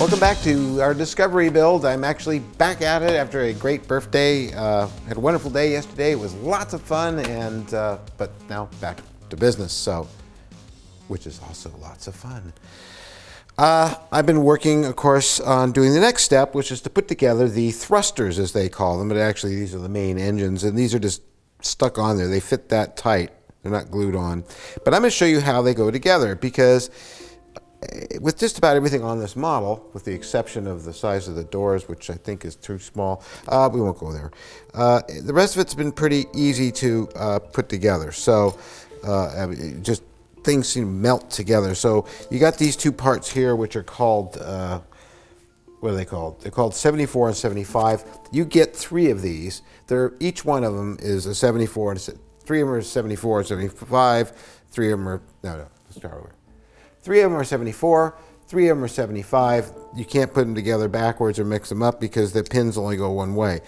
Welcome back to our Discovery build. I'm actually back at it after a great birthday. Had a wonderful day yesterday. It was lots of fun, and but now back to business, so which is also lots of fun. I've been working, of course, on doing the next step, which is to put together the thrusters, as they call them. But actually, these are the main engines, and these are just stuck on there. They fit that tight. They're not glued on. But I'm going to show you how they go together, because with just about everything on this model, with the exception of the size of the doors, which I think is too small, we won't go there. The rest of it's been pretty easy to put together. So just things seem to melt together. So you got these two parts here, which are called, what are they called? They're called 74 and 75. You get three of these. Each one of them is a 74, and three of them are 74 and 75. Three of them are, no, let's start over. Three of them are 74, three of them are 75. You can't put them together backwards or mix them up because the pins only go one way.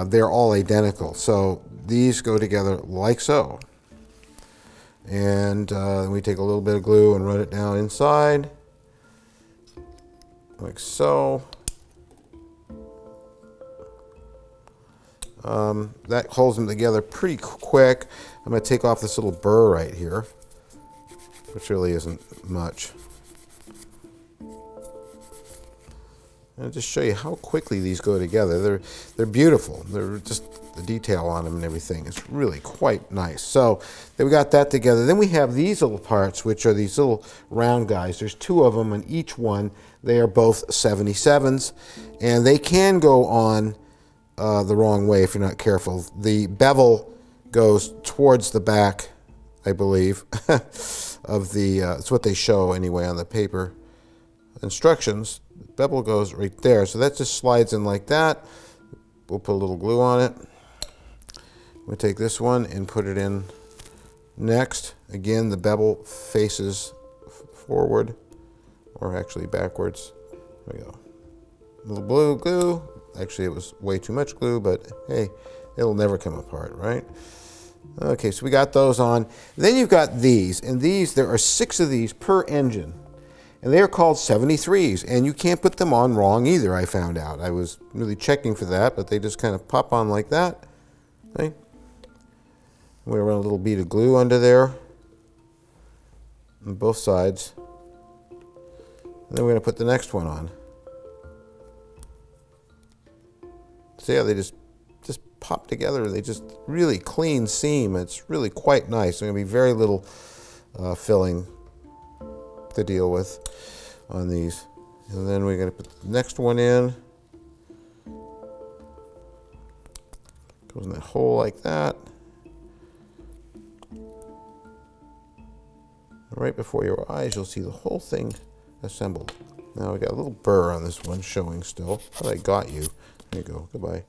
They're all identical. So these go together like so. And we take a little bit of glue and run it down inside, like so. That holds them together pretty quick. I'm going to take off this little burr right here, which really isn't much. I'll just show you how quickly these go together. They're beautiful. They're just the detail on them and everything is really quite nice. So then we got that together. Then we have these little parts, which are these little round guys. There's two of them, and each one, they are both 77s, and they can go on the wrong way if you're not careful. The bevel goes towards the back, I believe, of the, it's what they show anyway on the paper instructions. The bevel goes right there, so that just slides in like that. We'll put a little glue on it. We'll take this one and put it in next. Again, the bevel faces forward, or actually backwards. There we go. A little blue glue. Actually, it was way too much glue, but hey, it'll never come apart, right? Okay, so we got those on. Then you've got these, and these, there are 6 of these per engine, and they are called 73s, and you can't put them on wrong either, I found out. I was really checking for that, but they just kind of pop on like that. Okay. We're going to run a little bead of glue under there on both sides, and then we're going to put the next one on. See how they just pop together. They just really clean seam. It's really quite nice. There's going to be very little filling to deal with on these. And then we're going to put the next one in. Goes in that hole like that. Right before your eyes, you'll see the whole thing assembled. Now we got a little burr on this one showing still, but I got you. There you go. Goodbye.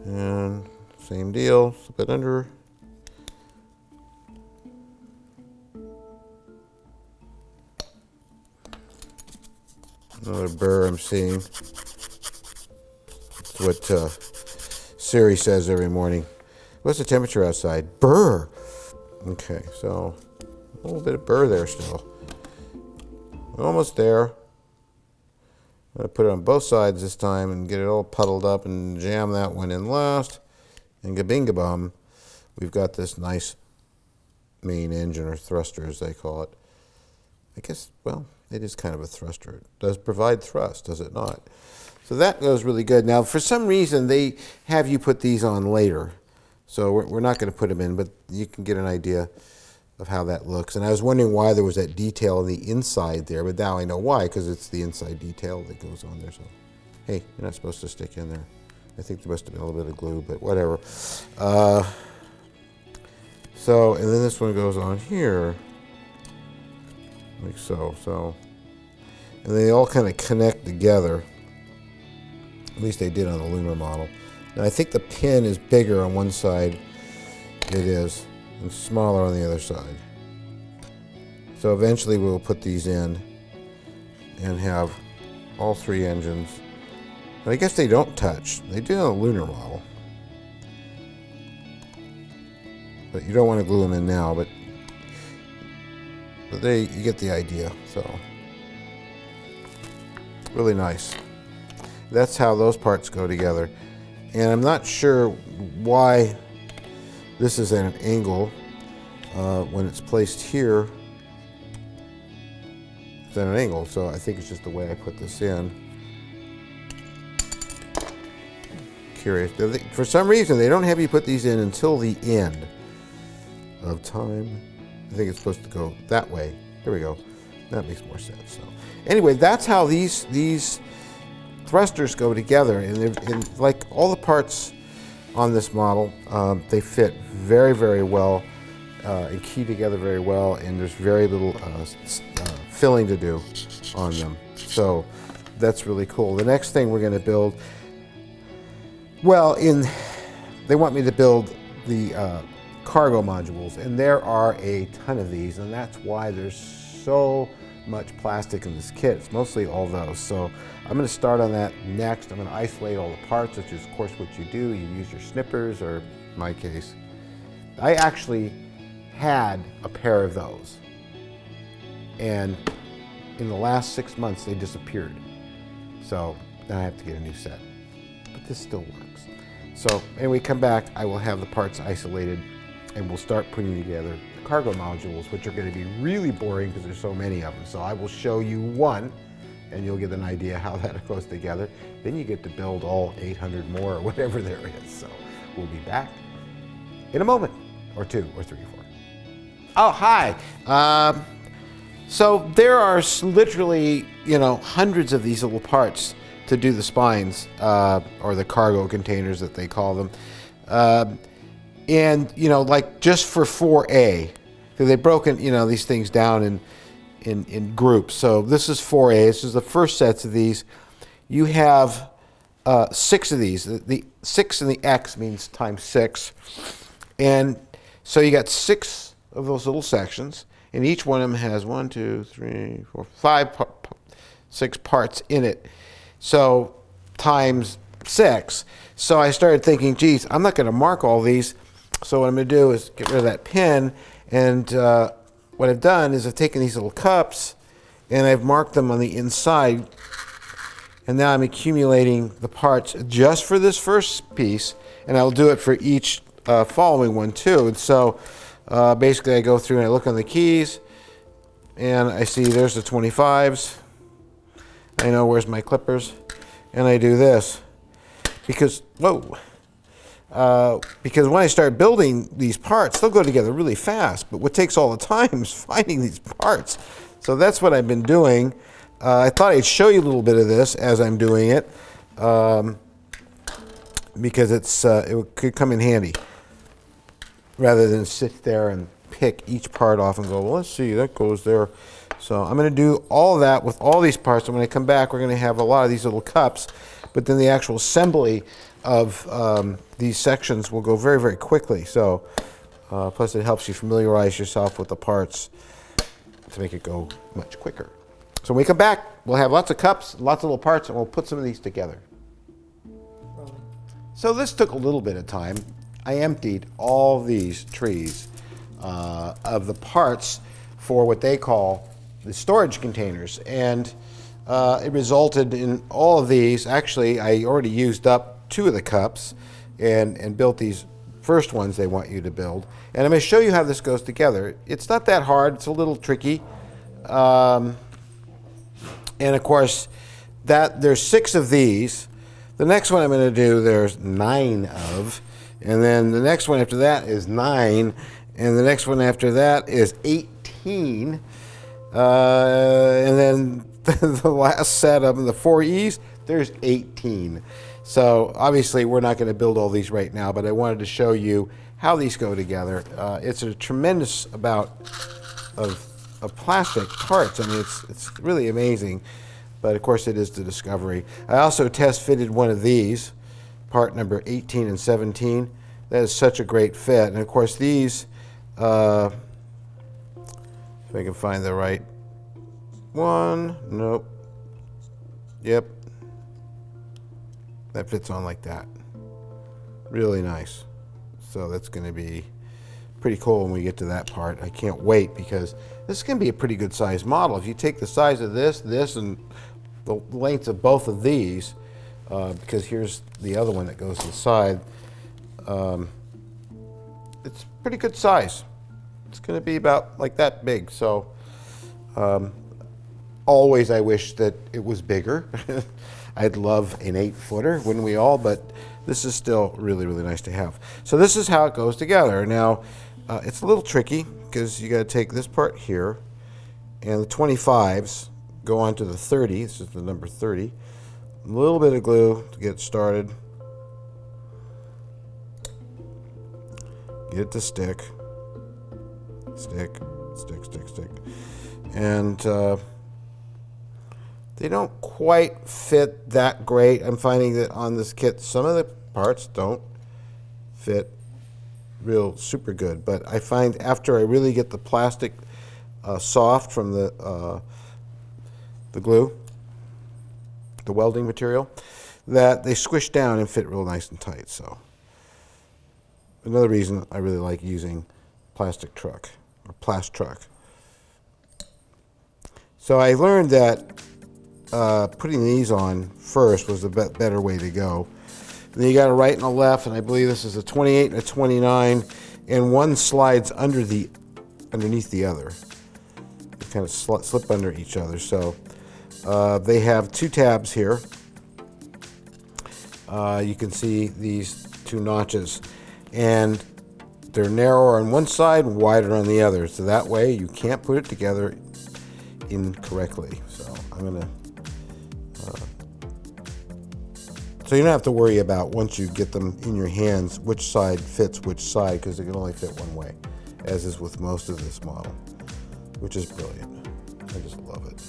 And same deal. Slip it under. Another burr I'm seeing. That's what Siri says every morning. What's the temperature outside? Burr. Okay, so a little bit of burr there still. Almost there. I'm going to put it on both sides this time and get it all puddled up and jam that one in last. And gabing-gabum, we've got this nice main engine, or thruster as they call it. I guess, well, it is kind of a thruster. It does provide thrust, does it not? So that goes really good. Now, for some reason, they have you put these on later. So we're not going to put them in, but you can get an idea of how that looks. And I was wondering why there was that detail on the inside there, but now I know why, because it's the inside detail that goes on there. So, hey, you're not supposed to stick in there. I think there must have been a little bit of glue, but whatever. So, and then this one goes on here, like so. So, and they all kind of connect together. At least they did on the lunar model. Now I think the pin is bigger on one side. It is. And smaller on the other side. So eventually we'll put these in and have all 3 engines. But I guess they don't touch. They do on a lunar model. But you don't want to glue them in now, but you get the idea. So Really nice. That's how those parts go together. And I'm not sure why this is at an angle when it's placed here. It's at an angle, so I think it's just the way I put this in. Curious. For some reason, they don't have you put these in until the end of time. I think it's supposed to go that way. There we go. That makes more sense. So, anyway, that's how these thrusters go together, and like all the parts on this model, they fit very, very well and key together very well, and there's very little filling to do on them. So that's really cool. The next thing we're going to build, well, they want me to build the cargo modules, and there are a ton of these, and that's why there's so much plastic in this kit. It's mostly all those. So I'm going to start on that next. I'm going to isolate all the parts, which is of course what you do. You use your snippers, or in my case, I actually had a pair of those, and in the last 6 months they disappeared. So then I have to get a new set, but this still works. So anyway, come back, I will have the parts isolated, and we'll start putting together the cargo modules, which are going to be really boring because there's so many of them. So I will show you one, and you'll get an idea how that goes together. Then you get to build all 800 more, or whatever there is. So we'll be back in a moment, or 2, or 3, or 4. Oh, hi. So there are literally, hundreds of these little parts to do the spines, or the cargo containers that they call them. And, like just for 4A, because they've broken, these things down in groups. So this is 4A. This is the first sets of these. You have 6 of these. The 6 in the X means times 6. And so you got 6 of those little sections, and each one of them has 1, 2, 3, 4, 5, 6 parts in it. So times 6. So I started thinking, geez, I'm not going to mark all these. So what I'm going to do is get rid of that pen, and what I've done is I've taken these little cups and I've marked them on the inside, and now I'm accumulating the parts just for this first piece, and I'll do it for each following one too. And so basically I go through and I look on the keys, and I see there's the 25s. I know where's my clippers, and I do this because, because when I start building these parts, they'll go together really fast, but what takes all the time is finding these parts. So that's what I've been doing. I thought I'd show you a little bit of this as I'm doing it, because it could come in handy, rather than sit there and pick each part off and go, well, let's see, that goes there. So I'm going to do all of that with all these parts, and when I come back, we're going to have a lot of these little cups, but then the actual assembly of these sections will go very, very quickly. So plus it helps you familiarize yourself with the parts to make it go much quicker. So when we come back, we'll have lots of cups, lots of little parts, and we'll put some of these together. So this took a little bit of time. I emptied all these trees of the parts for what they call the storage containers, and it resulted in all of these. Actually, I already used up 2 of the cups and built these first ones they want you to build, and I'm going to show you how this goes together. It's not that hard. It's a little tricky, and of course there's 6 of these. The next one I'm going to do, there's 9 of, and then the next one after that is 9, and the next one after that is 18, and then the last set of them, the 4Es, there's 18. So obviously we're not going to build all these right now, but I wanted to show you how these go together. It's a tremendous amount of plastic parts. I mean, it's really amazing, but of course it is the Discovery. I also test fitted one of these, part number 18 and 17. That is such a great fit. And of course these, if I can find the right one, nope, yep, that fits on like that. Really nice. So that's going to be pretty cool when we get to that part. I can't wait, because this is going to be a pretty good size model. If you take the size of this, and the length of both of these, because here's the other one that goes inside. It's pretty good size. It's going to be about like that big. So always I wish that it was bigger. I'd love an 8-footer, wouldn't we all? But this is still really, really nice to have. So this is how it goes together. Now, it's a little tricky because you got to take this part here, and the 25s go onto the 30. This is the number 30. A little bit of glue to get started. Get it to stick. Stick, stick, stick, stick. And they don't quite fit that great. I'm finding that on this kit, some of the parts don't fit real super good. But I find after I really get the plastic soft from the glue, the welding material, that they squish down and fit real nice and tight. So another reason I really like using plastic truck or Plastruck. So I learned that putting these on first was the better way to go. And then you got a right and a left, and I believe this is a 28 and a 29, and one slides underneath the other. They kind of slip under each other. So they have 2 tabs here. You can see these 2 notches, and they're narrower on one side and wider on the other. So that way you can't put it together incorrectly. So I'm gonna so you don't have to worry about, once you get them in your hands, which side fits which side, because they can only fit one way, as is with most of this model, which is brilliant. I just love it.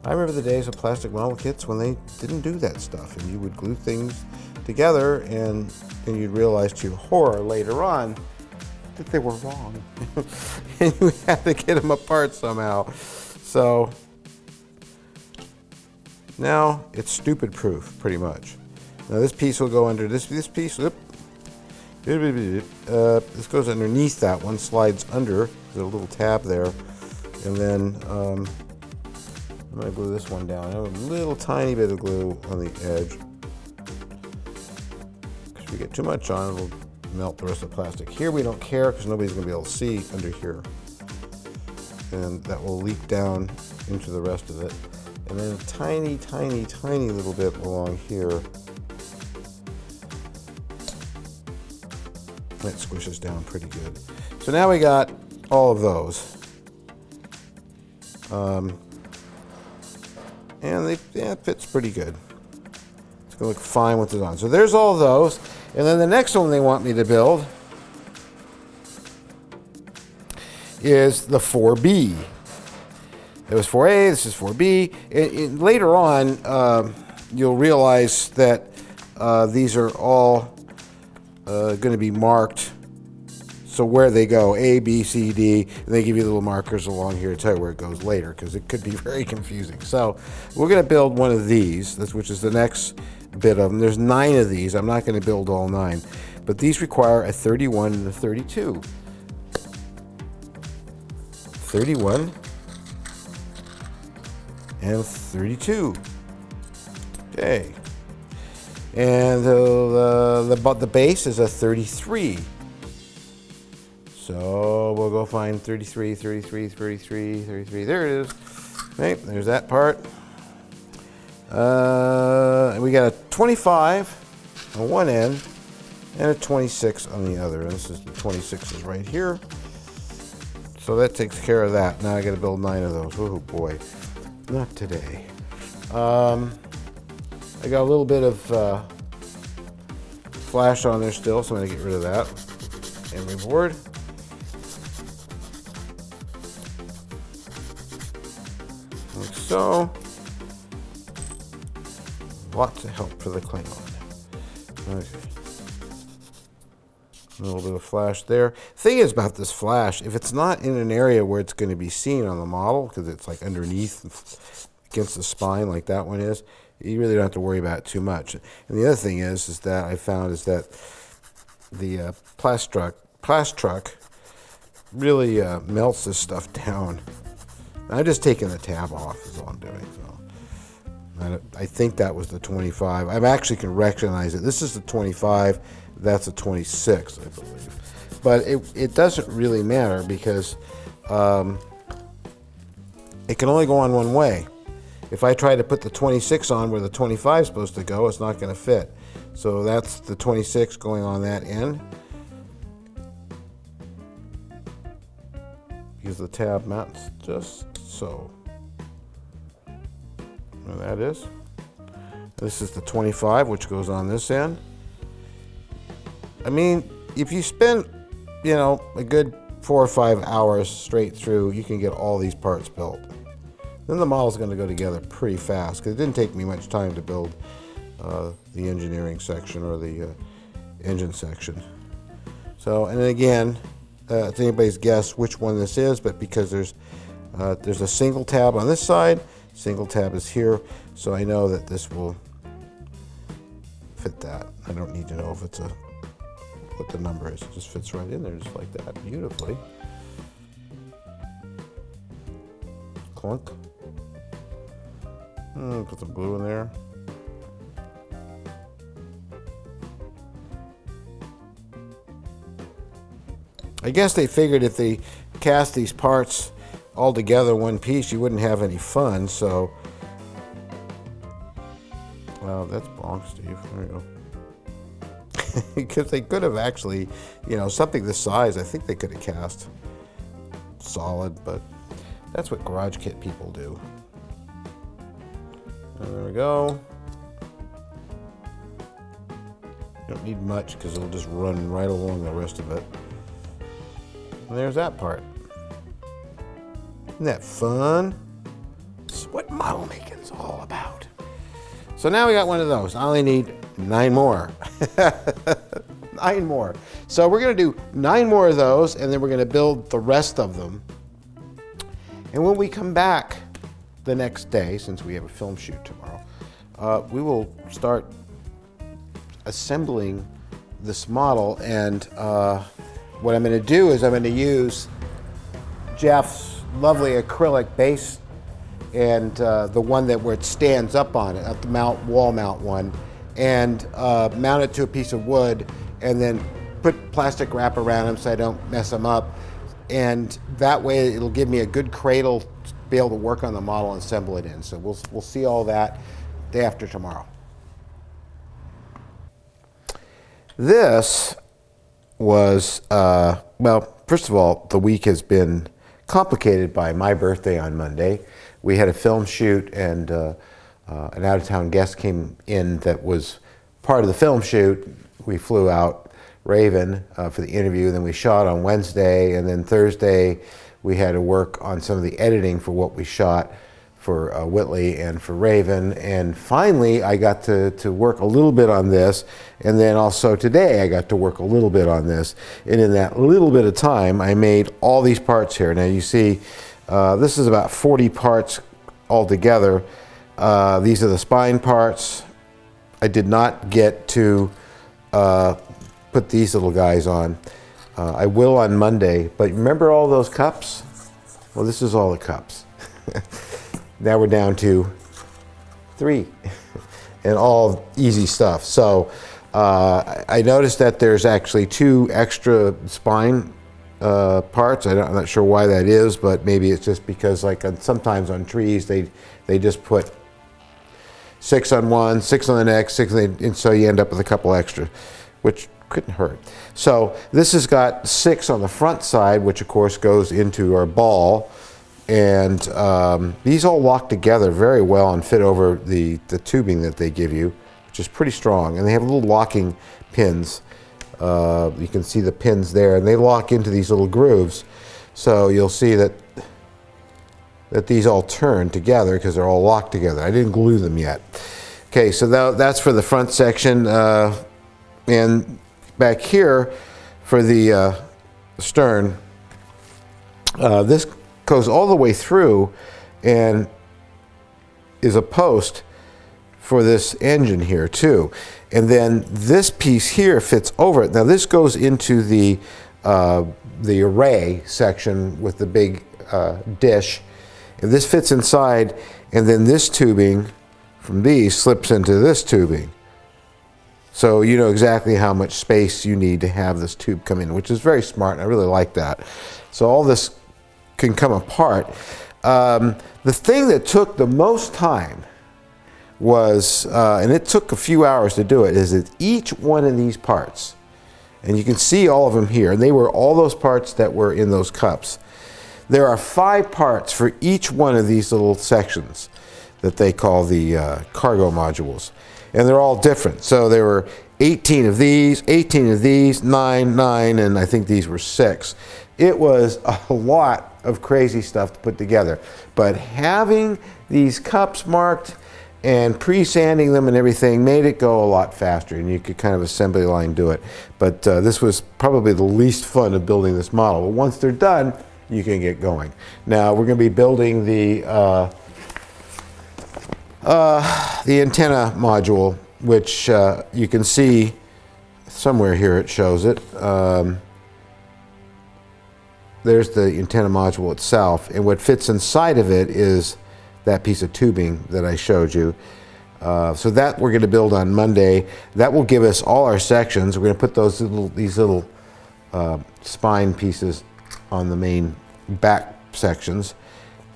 I remember the days of plastic model kits when they didn't do that stuff, and you would glue things together, and then you'd realize to your horror later on that they were wrong. And you had to get them apart somehow. So now it's stupid proof, pretty much. Now this piece will go under this piece. This goes underneath that one, slides under. There's a little tab there. And then I'm going to glue this one down. I have a little tiny bit of glue on the edge. Because if we get too much on, it'll melt the rest of the plastic. Here we don't care because nobody's going to be able to see under here. And that will leak down into the rest of it. And then a tiny, tiny, tiny little bit along here. That squishes down pretty good. So now we got all of those. And it fits pretty good. It's gonna look fine with it on. So there's all of those. And then the next one they want me to build is the 4B. It was 4A, this is 4B. And later on, you'll realize that these are all going to be marked. So where they go, A, B, C, D, and they give you little markers along here to tell you where it goes later, because it could be very confusing. So we're going to build one of these, which is the next bit of them. There's 9 of these. I'm not going to build all 9. But these require a 31 and a 32. 31 and 32. Okay. And the base is a 33. So we'll go find 33, 33, 33, 33. There it is. Right, there's that part. And we got a 25 on one end and a 26 on the other. And this is the 26 is right here. So that takes care of that. Now I got to build 9 of those. Oh boy, not today. I got a little bit of flash on there still, so I'm going to get rid of that. Emery board. Like so. Lots of help for the Klingon. Okay. A little bit of flash there. Thing is about this flash, if it's not in an area where it's going to be seen on the model, because it's like underneath against the spine like that one is, you really don't have to worry about it too much. And the other thing is that I found is that the Plastruck really melts this stuff down. I'm just taking the tab off is all I'm doing. So I think that was the 25. I actually can recognize it. This is the 25. That's a 26, I believe. But it doesn't really matter because it can only go on one way. If I try to put the 26 on where the 25 is supposed to go, it's not going to fit. So that's the 26 going on that end. Use the tab mounts just so. There that is. This is the 25, which goes on this end. I mean, if you spend, a good 4 or 5 hours straight through, you can get all these parts built. Then the model's going to go together pretty fast because it didn't take me much time to build the engineering section or the engine section. So, and then again, it's anybody's guess which one this is, but because there's a single tab on this side, single tab is here, so I know that this will fit that. I don't need to know if it's what the number is. It just fits right in there just like that, beautifully. Clunk. Put some glue in there. I guess they figured if they cast these parts all together in one piece, you wouldn't have any fun, so. Well, that's bonk, Steve. There you go. Because they could have actually, something this size, I think they could have cast solid, but that's what Garage Kit people do. And there we go. You don't need much because it'll just run right along the rest of it. And there's that part. Isn't that fun? This is what model making's all about. So now we got one of those. I only need 9 more. 9 more. So we're going to do 9 more of those, and then we're going to build the rest of them. And when we come back the next day, since we have a film shoot tomorrow, we will start assembling this model. And what I'm going to do is I'm going to use Jeff's lovely acrylic base and the one where it stands up on it, the wall mount one, and mount it to a piece of wood, and then put plastic wrap around them so I don't mess them up. And that way it'll give me a good cradle to be able to work on the model and assemble it in. So we'll see all that day after tomorrow. This was, well, first of all, the week has been complicated by my birthday on Monday. We had a film shoot, and an out-of-town guest came in that was part of the film shoot. We flew out Raven for the interview, then we shot on Wednesday, and then Thursday we had to work on some of the editing for what we shot for Whitley and for Raven. And finally I got to work a little bit on this, and then also today I got to work a little bit on this. And in that little bit of time I made all these parts here. Now you see this is about 40 parts altogether. These are the spine parts. I did not get to put these little guys on. I will on Monday, but remember all those cups? Well, this is all the cups. Now we're down to 3 and all easy stuff. So I noticed that there's actually 2 extra spine parts. I'm not sure why that is, but maybe it's just because sometimes on trees they just put 6 on one, 6 on the next, 6 and so you end up with a couple extra, which couldn't hurt. So this has got 6 on the front side, which of course goes into our ball, and these all lock together very well and fit over the tubing that they give you, which is pretty strong. And they have little locking pins. You can see the pins there, and they lock into these little grooves. So you'll see that these all turn together because they're all locked together. I didn't glue them yet. Okay, so that's for the front section. And back here for the stern, this goes all the way through and is a post for this engine here too. And then this piece here fits over it. Now this goes into the array section with the big dish. And this fits inside, and then this tubing from these slips into this tubing. So you know exactly how much space you need to have this tube come in, which is very smart, and I really like that. So all this can come apart. The thing that took the most time was, and it took a few hours to do it, is that each one of these parts, and you can see all of them here, and they were all those parts that were in those cups. There are 5 parts for each one of these little sections that they call the cargo modules. And they're all different. So there were 18 of these, 9, and I think these were 6. It was a lot of crazy stuff to put together. But having these cups marked and pre-sanding them and everything made it go a lot faster, and you could kind of assembly line do it. But this was probably the least fun of building this model. But once they're done, you can get going. Now we're going to be building the antenna module, which you can see somewhere here. It shows it. There's the antenna module itself, and what fits inside of it is that piece of tubing that I showed you. So that we're going to build on Monday. That will give us all our sections. We're going to put these little spine pieces on the main back sections.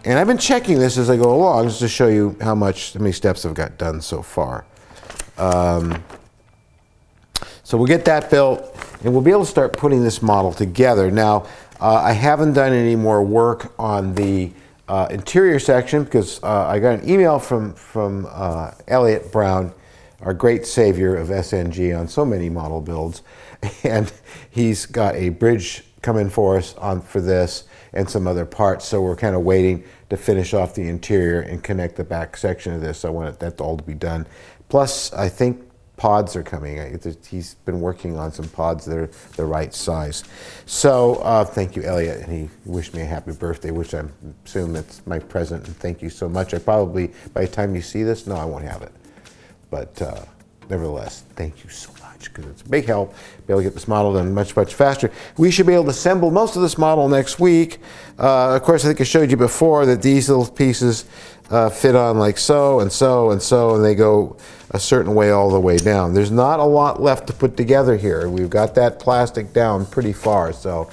And I've been checking this as I go along just to show you how many steps I've got done so far. So we'll get that built, and we'll be able to start putting this model together. Now, I haven't done any more work on the interior section because I got an email from Elliot Brown, our great savior of SNG on so many model builds, and he's got a bridge coming for us for this and some other parts. So we're kind of waiting to finish off the interior and connect the back section of this. I want that all to be done. Plus, I think pods are coming. He's been working on some pods that are the right size. So thank you, Elliot, and he wished me a happy birthday, which I assume that's my present, and thank you so much. I probably, by the time you see this, no, I won't have it. But nevertheless, thank you so much, because it's a big help to be able to get this model done much, much faster. We should be able to assemble most of this model next week. Of course, I think I showed you before that these little pieces fit on like so and so and so, and they go a certain way all the way down. There's not a lot left to put together here. We've got that plastic down pretty far, so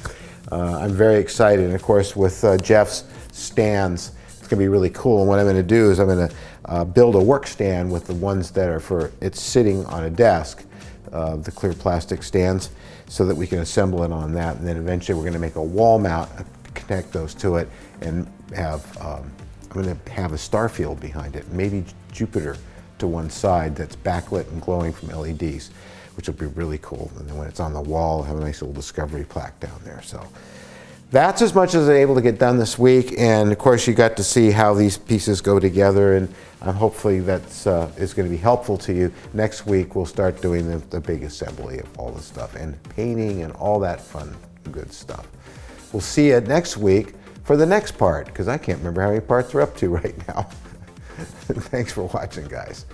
I'm very excited. And of course, with Jeff's stands, it's going to be really cool. And what I'm going to do is I'm going to build a work stand with the ones that are for it's sitting on a desk, the clear plastic stands, so that we can assemble it on that. And then eventually we're going to make a wall mount, connect those to it, and have I'm going to have a star field behind it, maybe Jupiter to one side that's backlit and glowing from LEDs, which will be really cool. And then when it's on the wall, I'll have a nice little discovery plaque down there. So that's as much as I'm able to get done this week. And of course, you got to see how these pieces go together, and hopefully that's is going to be helpful to you. Next week, we'll start doing the big assembly of all this stuff and painting and all that fun, good stuff. We'll see you next week for the next part, because I can't remember how many parts we're up to right now. Thanks for watching, guys.